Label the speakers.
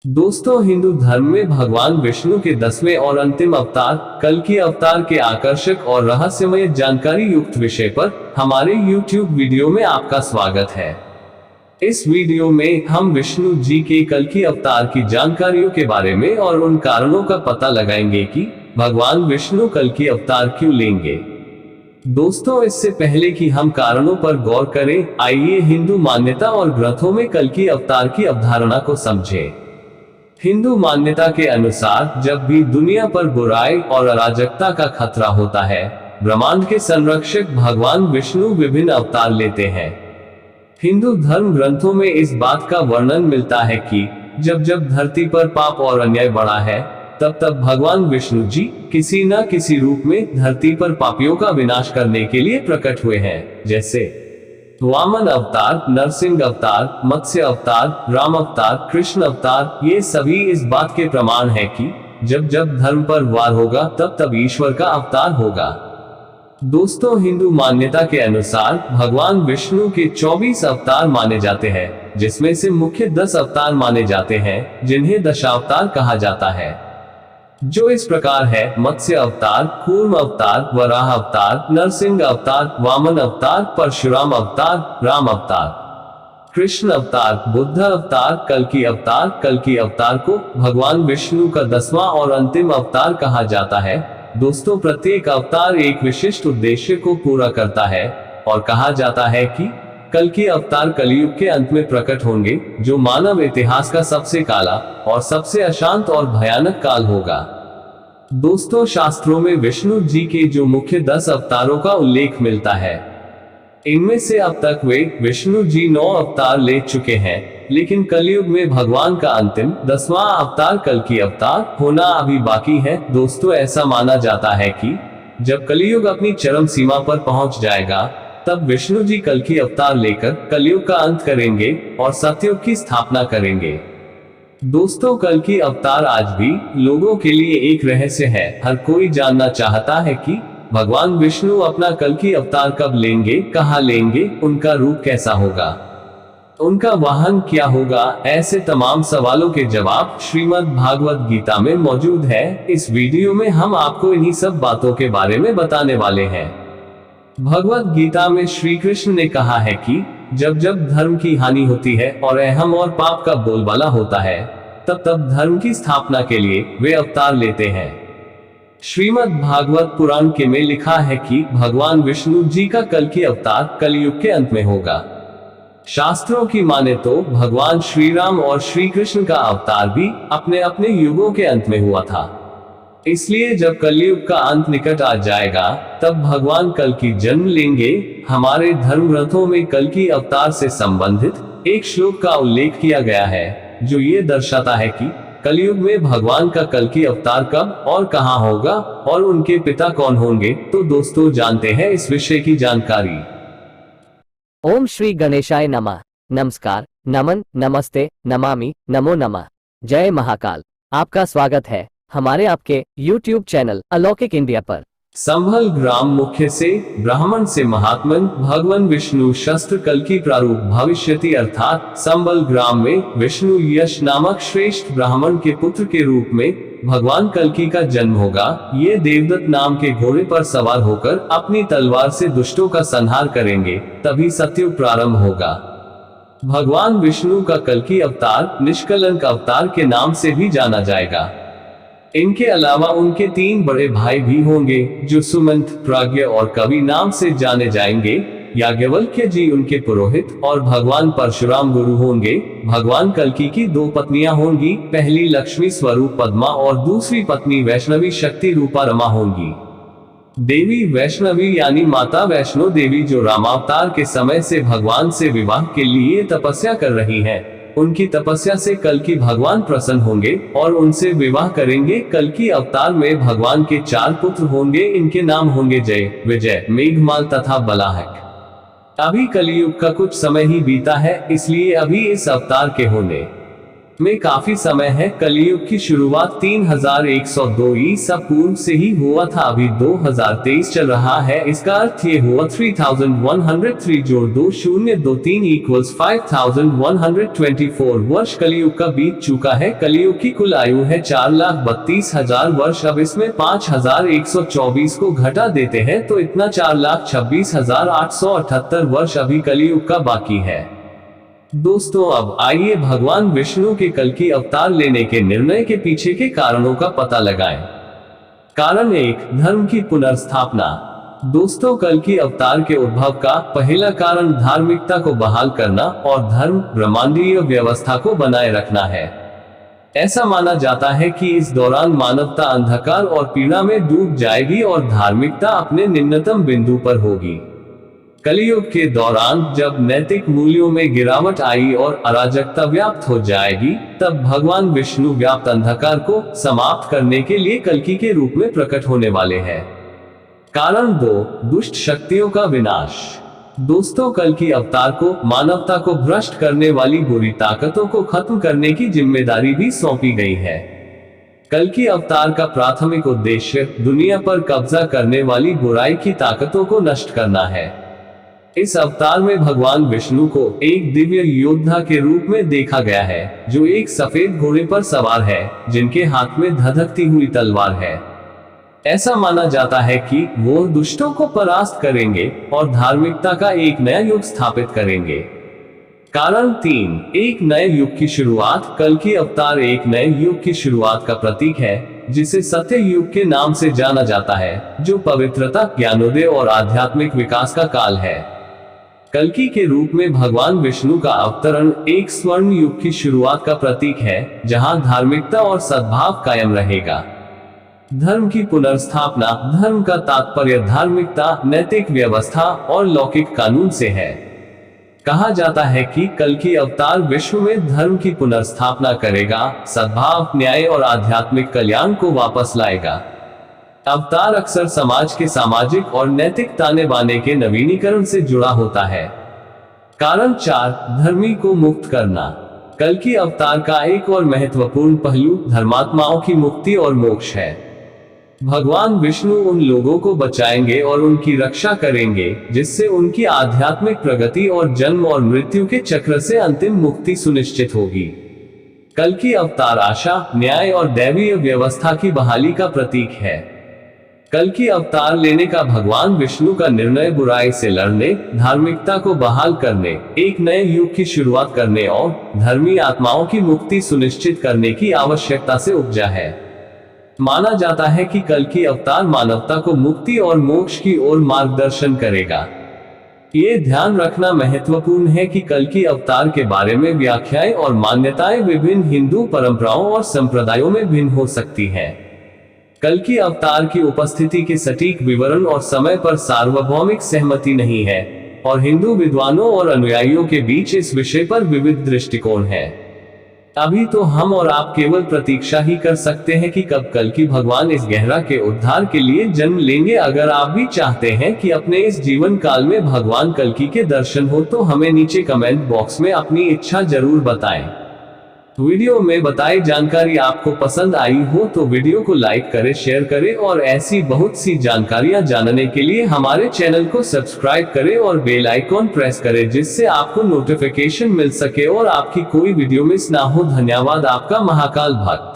Speaker 1: दोस्तों, हिंदू धर्म में भगवान विष्णु के 10वें और अंतिम अवतार कल्कि अवतार के आकर्षक और रहस्यमय जानकारी युक्त विषय पर हमारे YouTube वीडियो में आपका स्वागत है। इस वीडियो में हम विष्णु जी के कल्कि अवतार की जानकारियों के बारे में और उन कारणों का पता लगाएंगे कि भगवान विष्णु कल्कि अवतार क्यों लेंगे। दोस्तों, इससे पहले कि हम कारणों पर गौर करें, आइए हिंदू मान्यता और ग्रंथों में कल्कि अवतार की अवधारणा को समझें। हिंदू मान्यता के अनुसार जब भी दुनिया पर बुराई और अराजकता का खतरा होता है, ब्रह्मांड के संरक्षक भगवान विष्णु विभिन्न अवतार लेते हैं। हिंदू धर्म ग्रंथों में इस बात का वर्णन मिलता है कि जब जब धरती पर पाप और अन्याय बढ़ा है, तब तब भगवान विष्णु जी किसी न किसी रूप में धरती पर पापियों का विनाश करने के लिए प्रकट हुए हैं। जैसे वामन अवतार, नरसिंह अवतार, मत्स्य अवतार, राम अवतार, कृष्ण अवतार, ये सभी इस बात के प्रमाण हैं कि जब जब धर्म पर वार होगा, तब तब ईश्वर का अवतार होगा। दोस्तों, हिंदू मान्यता के अनुसार भगवान विष्णु के 24 अवतार माने जाते हैं, जिसमें से मुख्य 10 अवतार माने जाते हैं, जिन्हें दशावतार कहा जाता है, जो इस प्रकार है: मत्स्य अवतार, कूर्म अवतार, वराह अवतार, नरसिंह अवतार, वामन अवतार, परशुराम अवतार, राम अवतार, कृष्ण अवतार, बुद्ध अवतार, कल्कि अवतार। कल्कि अवतार को भगवान विष्णु का 10वां और अंतिम अवतार कहा जाता है। दोस्तों, प्रत्येक अवतार एक विशिष्ट उद्देश्य को पूरा करता है और कहा जाता है कि कल्कि अवतार कलयुग के अंत में प्रकट होंगे, जो मानव इतिहास का सबसे काला और सबसे अशांत और भयानक काल होगा। दोस्तों, शास्त्रों में विष्णु जी के जो मुख्य 10 अवतारों का उल्लेख मिलता है, इनमें से अब तक वे विष्णु जी 9 अवतार ले चुके हैं, लेकिन कलयुग में भगवान का अंतिम 10वां अवतार कल्कि अवतार होना अभी बाकी है। दोस्तों, ऐसा माना जाता है कि जब कलयुग अपनी चरम सीमा पर पहुंच जाएगा, तब विष्णु जी कल्कि अवतार लेकर कलयुग का अंत करेंगे और सतयुग की स्थापना करेंगे। दोस्तों, कल्कि अवतार आज भी लोगों के लिए एक रहस्य है। हर कोई जानना चाहता है कि भगवान विष्णु अपना कल्कि अवतार कब लेंगे, कहाँ लेंगे, उनका रूप कैसा होगा, उनका वाहन क्या होगा। ऐसे तमाम सवालों के जवाब श्रीमद् भागवत गीता में मौजूद है। इस वीडियो में हम आपको इन्हीं सब बातों के बारे में बताने वाले हैं। भगवत गीता में श्री कृष्ण ने कहा है कि जब जब धर्म की हानि होती है और अहम और पाप का बोलबाला होता है, तब तब धर्म की स्थापना के लिए वे अवतार लेते हैं। श्रीमद् भागवत पुराण के में लिखा है कि भगवान विष्णु जी का कल्कि अवतार कलयुग के अंत में होगा। शास्त्रों की माने तो भगवान श्री राम और श्री कृष्ण का अवतार भी अपने अपने युगों के अंत में हुआ था। इसलिए जब कलयुग का अंत निकट आ जाएगा, तब भगवान कल्कि जन्म लेंगे। हमारे धर्म ग्रंथों में कल्कि अवतार से संबंधित एक श्लोक का उल्लेख किया गया है, जो ये दर्शाता है कि कलयुग में भगवान का कल्कि अवतार कब और कहां होगा और उनके पिता कौन होंगे। तो दोस्तों, जानते हैं इस विषय की जानकारी।
Speaker 2: ओम श्री गणेशाय नमः। नमस्कार, नमन, नमस्ते, नमामि, नमो नमः। जय महाकाल। आपका स्वागत है हमारे आपके YouTube चैनल अलौकिक इंडिया पर।
Speaker 1: संभल ग्राम मुख्य से ब्राह्मण से महात्मन भगवान विष्णु शस्त्र कल्कि प्रारूप भविष्यति, अर्थात संभल ग्राम में विष्णु यश नामक श्रेष्ठ ब्राह्मण के पुत्र के रूप में भगवान कल्कि का जन्म होगा। ये देवदत्त नाम के घोड़े पर सवार होकर अपनी तलवार से दुष्टों का संहार करेंगे, तभी सतयुग प्रारंभ होगा। भगवान विष्णु का कल्कि अवतार निष्कलंक अवतार के नाम से भी जाना जाएगा। इनके अलावा उनके 3 बड़े भाई भी होंगे, जो सुमंत, प्राज्ञ और कवि नाम से जाने जाएंगे। याज्ञवल्क्य जी उनके पुरोहित और भगवान परशुराम गुरु होंगे। भगवान कल्कि की 2 पत्नियां होंगी, पहली लक्ष्मी स्वरूप पद्मा और दूसरी पत्नी वैष्णवी शक्ति रूपा रमा होंगी। देवी वैष्णवी यानी माता वैष्णो देवी, जो रामावतार के समय से भगवान से विवाह के लिए तपस्या कर रही हैं, उनकी तपस्या से कल्कि भगवान प्रसन्न होंगे और उनसे विवाह करेंगे। कल्कि अवतार में भगवान के 4 पुत्र होंगे। इनके नाम होंगे जय, विजय, मेघमाल तथा बलाहक। अभी कलयुग का कुछ समय ही बीता है, इसलिए अभी इस अवतार के होने में काफी समय है। कलयुग की शुरुआत 3102 ईसा पूर्व से ही हुआ था। अभी 2023 चल रहा है। इसका अर्थ ये हुआ 3103 जोड़ 2023 इक्वल्स 5124 वर्ष कलयुग का बीत चुका है। कलयुग की कुल आयु है 4,32,000 वर्ष। अब इसमें 5,124 को घटा देते हैं तो इतना 4,26,878 वर्ष अभी कलयुग का बाकी है। दोस्तों, अब आइए भगवान विष्णु के कल्कि अवतार लेने के निर्णय के पीछे के कारणों का पता लगाएं। कारण 1, धर्म की पुनर्स्थापना। दोस्तों, कल्कि अवतार के उद्भव का पहला कारण धार्मिकता को बहाल करना और धर्म ब्रह्मांडीय व्यवस्था को बनाए रखना है। ऐसा माना जाता है कि इस दौरान मानवता अंधकार और पीड़ा में डूब जाएगी और धार्मिकता अपने निम्नतम बिंदु पर होगी। कलयुग के दौरान जब नैतिक मूल्यों में गिरावट आई और अराजकता व्याप्त हो जाएगी, तब भगवान विष्णु व्याप्त अंधकार को समाप्त करने के लिए कल्कि के रूप में प्रकट होने वाले हैं। कारण 2, दुष्ट शक्तियों का विनाश। दोस्तों, कल्कि अवतार को मानवता को भ्रष्ट करने वाली बुरी ताकतों को खत्म करने की जिम्मेदारी भी सौंपी गई है। कल्कि अवतार का प्राथमिक उद्देश्य दुनिया पर कब्जा करने वाली बुराई की ताकतों को नष्ट करना है। इस अवतार में भगवान विष्णु को एक दिव्य योद्धा के रूप में देखा गया है, जो एक सफेद घोड़े पर सवार है, जिनके हाथ में धधकती हुई तलवार है। ऐसा माना जाता है कि वो दुष्टों को परास्त करेंगे और धार्मिकता का एक नया युग स्थापित करेंगे। कारण 3, एक नए युग की शुरुआत। कल्कि अवतार एक नए युग की शुरुआत का प्रतीक है, जिसे सत्य युग के नाम से जाना जाता है, जो पवित्रता, ज्ञानोदय और आध्यात्मिक विकास का काल है। कल्कि के रूप में भगवान विष्णु का अवतरण एक स्वर्ण युग की शुरुआत का प्रतीक है, जहां धार्मिकता और सद्भाव कायम रहेगा। धर्म की पुनर्स्थापना। धर्म का तात्पर्य धार्मिकता, नैतिक व्यवस्था और लौकिक कानून से है। कहा जाता है कि कल्कि अवतार विश्व में धर्म की पुनर्स्थापना करेगा, सद्भाव, न्याय और आध्यात्मिक कल्याण को वापस लाएगा। अवतार अक्सर समाज के सामाजिक और नैतिक ताने बाने के नवीनीकरण से जुड़ा होता है। कारण 4, धर्मी को मुक्त करना। कल्कि अवतार का एक और महत्वपूर्ण पहलू धर्मात्माओं की मुक्ति और मोक्ष है। भगवान विष्णु उन लोगों को बचाएंगे और उनकी रक्षा करेंगे, जिससे उनकी आध्यात्मिक प्रगति और जन्म और मृत्यु के चक्र से अंतिम मुक्ति सुनिश्चित होगी। कल्कि अवतार आशा, न्याय और दैवीय व्यवस्था की बहाली का प्रतीक है। कल्कि अवतार लेने का भगवान विष्णु का निर्णय बुराई से लड़ने, धार्मिकता को बहाल करने, एक नए युग की शुरुआत करने और धर्मी आत्माओं की मुक्ति सुनिश्चित करने की आवश्यकता से उपजा है। माना जाता है कि कल्कि अवतार मानवता को मुक्ति और मोक्ष की ओर मार्गदर्शन करेगा। ये ध्यान रखना महत्वपूर्ण है कि कल्कि अवतार के बारे में व्याख्याएं और मान्यताएं विभिन्न हिंदू परंपराओं और संप्रदायों में भिन्न हो सकती हैं। कल्कि अवतार की उपस्थिति के सटीक विवरण और समय पर सार्वभौमिक सहमति नहीं है, और हिंदू विद्वानों और अनुयायियों के बीच इस विषय पर विविध दृष्टिकोण है। अभी तो हम और आप केवल प्रतीक्षा ही कर सकते हैं कि कब कल्कि भगवान इस गहरा के उद्धार के लिए जन्म लेंगे। अगर आप भी चाहते हैं कि अपने इस जीवन काल में भगवान कल्कि के दर्शन हो, तो हमें नीचे कमेंट बॉक्स में अपनी इच्छा जरूर बताएं। वीडियो में बताई जानकारी आपको पसंद आई हो तो वीडियो को लाइक करें, शेयर करें और ऐसी बहुत सी जानकारियां जानने के लिए हमारे चैनल को सब्सक्राइब करें और बेल आइकॉन प्रेस करें, जिससे आपको नोटिफिकेशन मिल सके और आपकी कोई वीडियो मिस ना हो। धन्यवाद। आपका महाकाल भक्त।